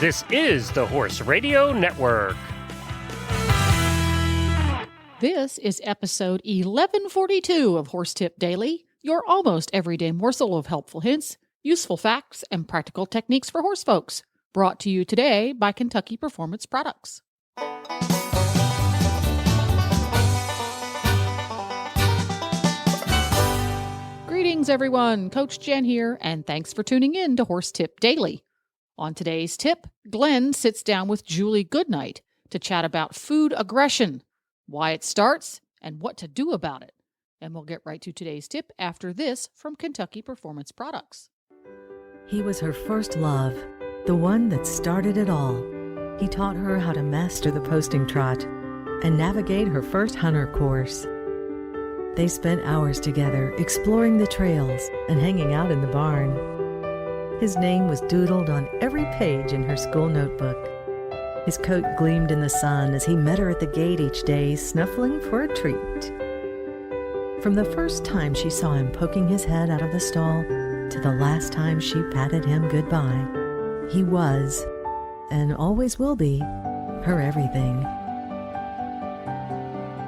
This is the Horse Radio Network. This is episode 1142 of Horse Tip Daily, your almost everyday morsel of helpful hints, useful facts, and practical techniques for horse folks. Brought to you today by Kentucky Performance Products. Greetings, everyone. Coach Jen here, and thanks for tuning in to Horse Tip Daily. On today's tip, Glenn sits down with Julie Goodnight to chat about food aggression, why it starts, and what to do about it. And we'll get right to today's tip after this from Kentucky Performance Products. He was her first love, the one that started it all. He taught her how to master the posting trot and navigate her first hunter course. They spent hours together exploring the trails and hanging out in the barn. His name was doodled on every page in her school notebook. His coat gleamed in the sun as he met her at the gate each day, snuffling for a treat. From the first time she saw him poking his head out of the stall to the last time she patted him goodbye, he was, and always will be, her everything.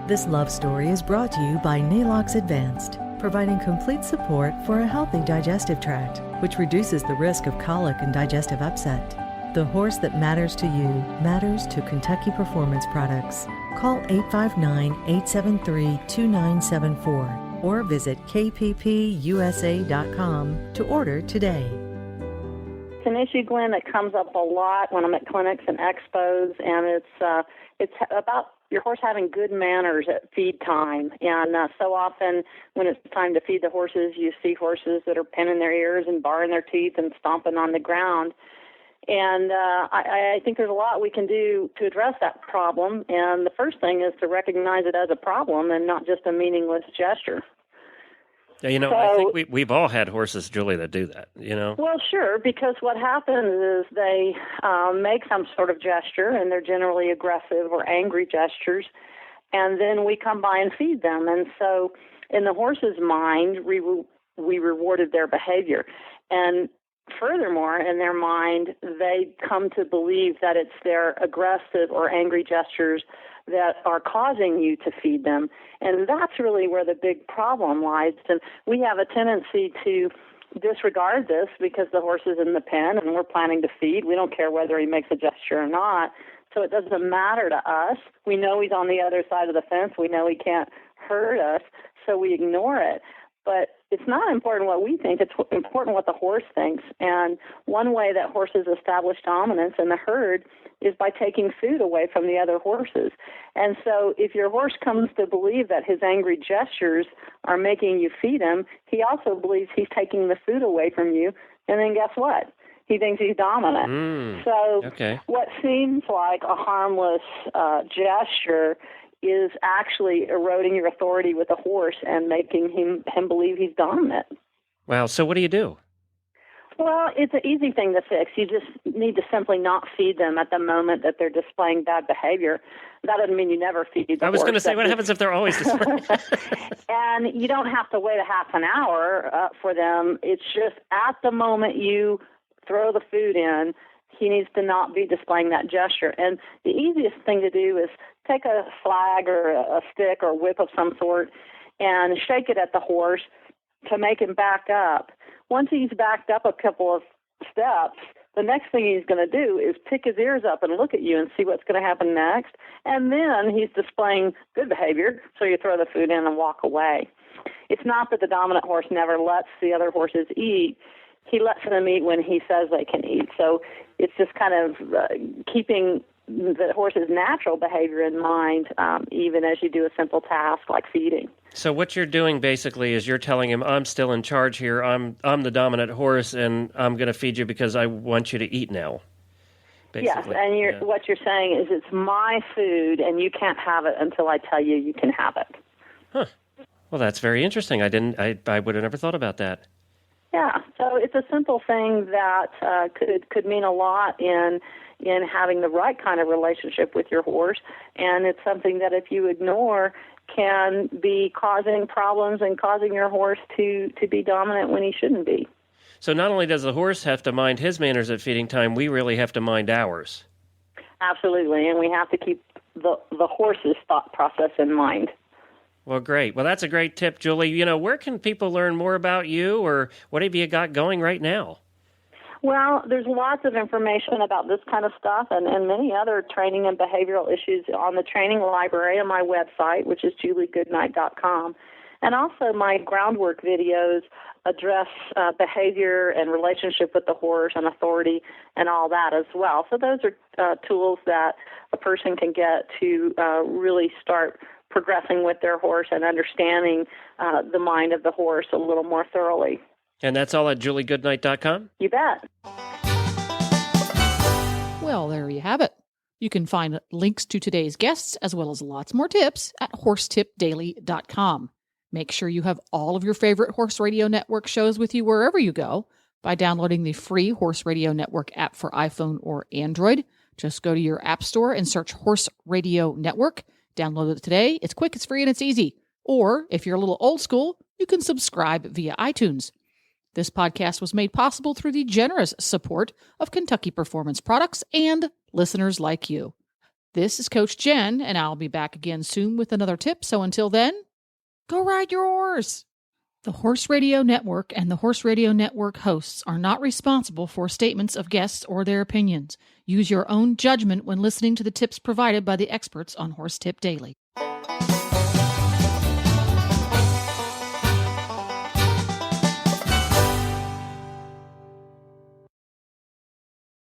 This love story is brought to you by Nalox Advanced, providing complete support for a healthy digestive tract, which reduces the risk of colic and digestive upset. The horse that matters to you matters to Kentucky Performance Products. Call 859-873-2974 or visit kppusa.com to order today. It's an issue, Glenn, that comes up a lot when I'm at clinics and expos, and it's about your horse having good manners at feed time. And so often when it's time to feed the horses, you see horses that are pinning their ears and baring their teeth and stomping on the ground. And I think there's a lot we can do to address that problem. And the first thing is to recognize it as a problem and not just a meaningless gesture. Yeah, I think we've all had horses, Julie, that do that, Well, sure, because what happens is they make some sort of gesture, and they're generally aggressive or angry gestures, and then we come by and feed them. And so in the horse's mind, we rewarded their behavior. And furthermore, in their mind, they come to believe that it's their aggressive or angry gestures that are causing you to feed them. And that's really where the big problem lies. And we have a tendency to disregard this because the horse is in the pen and we're planning to feed. We don't care whether he makes a gesture or not. So it doesn't matter to us. We know he's on the other side of the fence. We know he can't hurt us, so we ignore it. But it's not important what we think. It's important what the horse thinks. And one way that horses establish dominance in the herd is by taking food away from the other horses. And so if your horse comes to believe that his angry gestures are making you feed him, he also believes he's taking the food away from you. And then guess what? He thinks he's dominant. What seems like a harmless gesture is actually eroding your authority with the horse and making him believe he's dominant. Wow. So what do you do? Well, it's an easy thing to fix. You just need to simply not feed them at the moment that they're displaying bad behavior. That doesn't mean you never feed the horse. I was going to say, what happens if they're always displaying? And you don't have to wait a half an hour for them. It's just at the moment you throw the food in, he needs to not be displaying that gesture. And the easiest thing to do is take a flag or a stick or whip of some sort and shake it at the horse to make him back up. Once he's backed up a couple of steps, the next thing he's going to do is pick his ears up and look at you and see what's going to happen next. And then he's displaying good behavior, so you throw the food in and walk away. It's not that the dominant horse never lets the other horses eat. He lets them eat when he says they can eat. So it's just kind of keeping the horse's natural behavior in mind, even as you do a simple task like feeding. So what you're doing basically is you're telling him, I'm still in charge here. I'm the dominant horse, and I'm going to feed you because I want you to eat now. Basically. Yes, and what you're saying is it's my food, and you can't have it until I tell you can have it. Huh. Well, that's very interesting. I would have never thought about that. Yeah, so it's a simple thing that could mean a lot in having the right kind of relationship with your horse, and it's something that if you ignore can be causing problems and causing your horse to be dominant when he shouldn't be. So not only does the horse have to mind his manners at feeding time, we really have to mind ours. Absolutely, and we have to keep the horse's thought process in mind. Well, great. Well, that's a great tip, Julie. Where can people learn more about you, or what have you got going right now? Well, there's lots of information about this kind of stuff and many other training and behavioral issues on the training library on my website, which is juliegoodnight.com. And also my groundwork videos address behavior and relationship with the horse and authority and all that as well. So those are tools that a person can get to really start progressing with their horse and understanding the mind of the horse a little more thoroughly. And that's all at juliegoodnight.com? You bet. Well, there you have it. You can find links to today's guests as well as lots more tips at horsetipdaily.com. Make sure you have all of your favorite Horse Radio Network shows with you wherever you go by downloading the free Horse Radio Network app for iPhone or Android. Just go to your app store and search Horse Radio Network. Download it today. It's quick, it's free, and it's easy. Or if you're a little old school, you can subscribe via iTunes. This podcast was made possible through the generous support of Kentucky Performance Products and listeners like you. This is Coach Jen, and I'll be back again soon with another tip. So until then, go ride your horse. The Horse Radio Network and the Horse Radio Network hosts are not responsible for statements of guests or their opinions. Use your own judgment when listening to the tips provided by the experts on Horse Tip Daily.